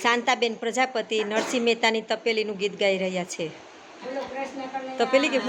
શાંતાબેન પ્રજાપતિ નરસિંહ મહેતાની તપેલીનું ગીત ગાઈ રહ્યા છે. તપેલી કે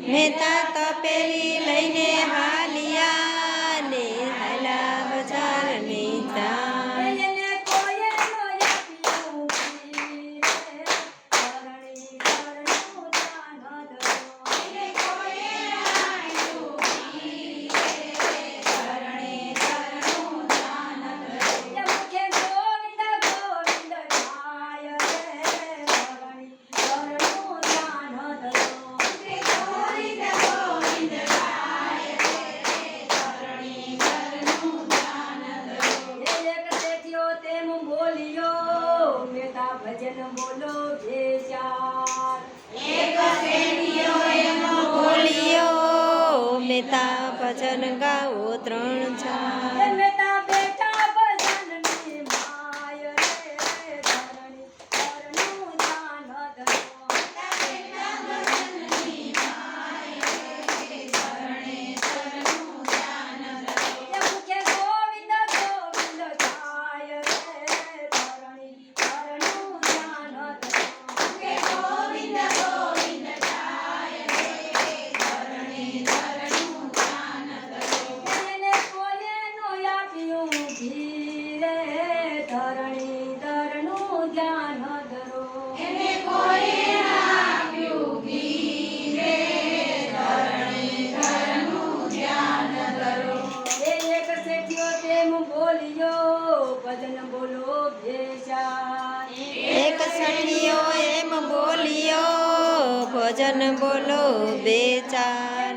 મહેતા તપેલી લઈને હાલિયા ને હાલા બજારની ભજન બોલો ભેજાર એક શેઠિયો એમ બોલ્યો મહેતા ભજન ગાઓ 3-4 મહેતા બેઠા ભજનની માય રે ધરણી ધરનું જાન ધરો મહેતા બેઠા ભજનની માય રે ધરણી ધરનું જાન ધરો મુખે ગોવિંદ ગોવિંદ ગાય રે ધરણી ભજન બોલો ભેજાર એક સઠિયો એમ બોલ્યો ભજન બોલો બેચાર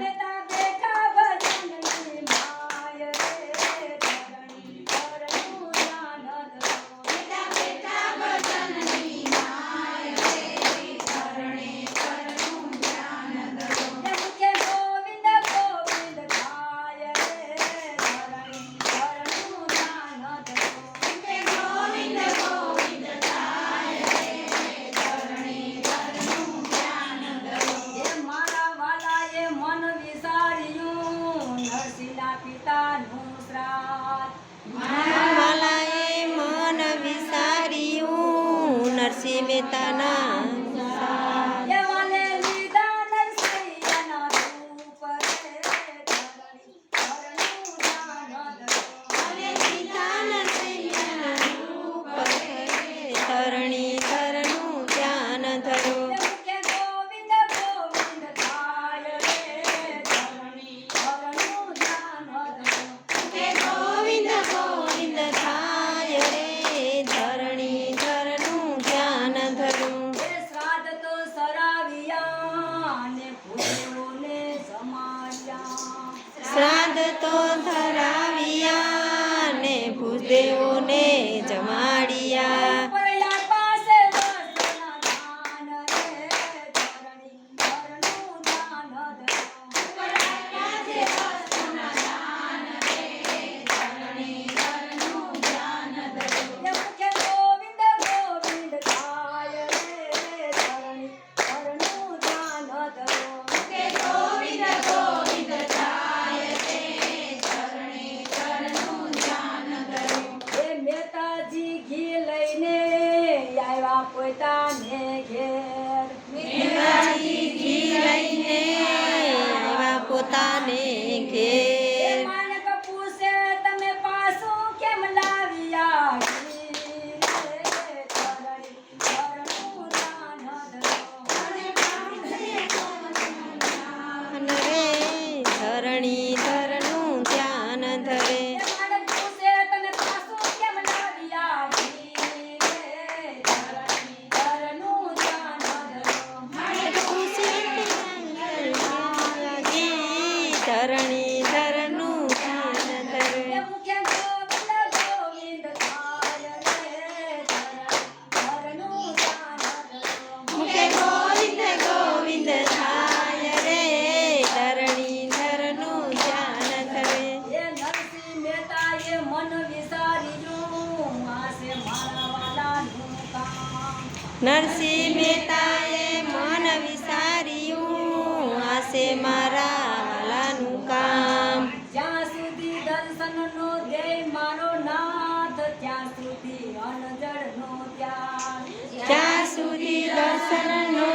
માલાએ મન વિસાર્યું નરસિંહ મહેતાના ધરણી ધરનું ધ્યાન ધરો શ્રાદ્ધ તો ધરાવ્યા ને ભૂદેવોને જમાડ્યા પોતાને ઘેર મહેતાજી ઘી લઈને આવ્યા પોતાને ઘેર માનક પૂછે તમે પાછું કેમ લાવ્યા ધરણી ધરનું ધ્યાન ધરે ધરણીધરનું ધ્યાન ધરે. મુખ્ય ગોવિંદ ગોવિંદ થાય રે ધરણીધરનું ધ્યાન ધરો. મુખે ગોવિંદ ગોવિંદ થાય રે ધરણીધરનું ધ્યાન ધરે. એ નરસિંહ મહેતાએ મન વિચાર્યું આસે મારા વાલાનું કામ. નરસિંહ મહેતાએ મન વિચાર્યું આશે મારા વાલાનું કામ. જ્યાં સુધી દર્શનનો ધ્યેય મારો નાથ ત્યાં સુધી અનજળનો ત્યાગ. જ્યાં સુધી દર્શનનો